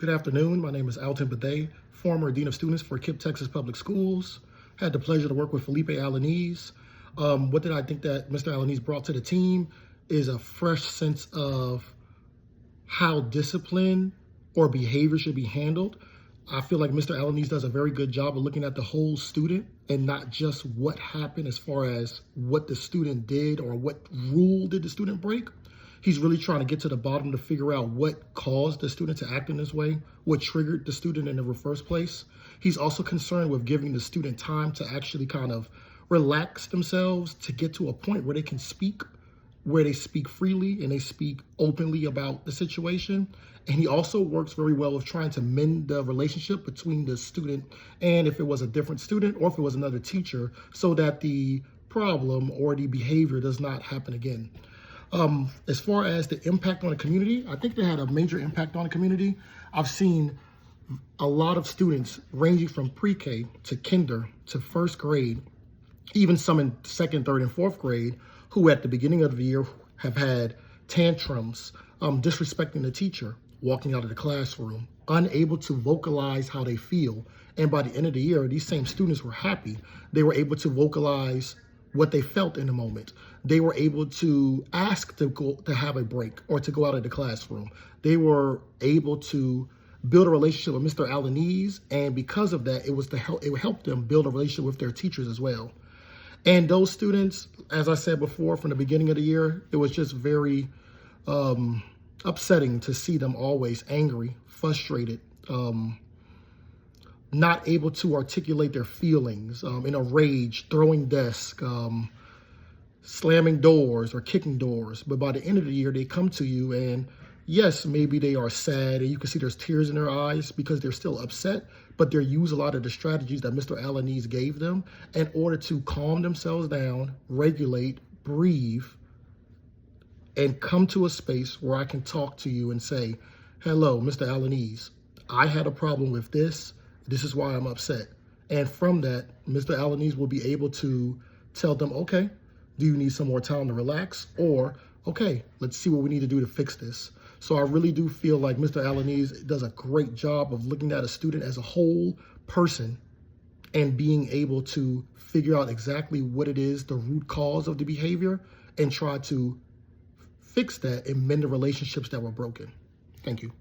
Good afternoon. My name is Alton Bede, former Dean of Students for KIPP Texas Public Schools. Had the pleasure to work with Felipe Alanese. What did I think that Mr. Alanese brought to the team is a fresh sense of how discipline or behavior should be handled. I feel like Mr. Alanese does a very good job of looking at the whole student and not just what happened as far as what the student did or what rule did the student break. He's really trying to get to the bottom to figure out what caused the student to act in this way, what triggered the student in the first place. He's also concerned with giving the student time to actually kind of relax themselves to get to a point where they can speak, where they speak freely and they speak openly about the situation. And he also works very well with trying to mend the relationship between the student and if it was a different student or if it was another teacher, so that the problem or the behavior does not happen again. As far as the impact on the community, I think they had a major impact on the community. I've seen a lot of students ranging from pre-K to kinder to first grade, even some in second, third, and fourth grade, who at the beginning of the year have had tantrums, disrespecting the teacher, walking out of the classroom, unable to vocalize how they feel. And by the end of the year, these same students were happy. They were able to vocalize what they felt in the moment. They were able to ask to have a break or to go out of the classroom. They were able to build a relationship with Mr. Alanese, and because of that, it helped them build a relationship with their teachers as well. And those students, as I said before, from the beginning of the year, it was just very upsetting to see them always angry, frustrated, not able to articulate their feelings, in a rage, throwing desks, slamming doors or kicking doors. But by the end of the year, they come to you and yes, maybe they are sad and you can see there's tears in their eyes because they're still upset, but they use a lot of the strategies that Mr. Alanese gave them in order to calm themselves down, regulate, breathe, and come to a space where I can talk to you and say, hello, Mr. Alanese, I had a problem with this. This is why I'm upset. And from that, Mr. Alanese will be able to tell them, okay, do you need some more time to relax? Or, okay, let's see what we need to do to fix this. So I really do feel like Mr. Alanese does a great job of looking at a student as a whole person and being able to figure out exactly what it is, the root cause of the behavior, and try to fix that and mend the relationships that were broken. Thank you.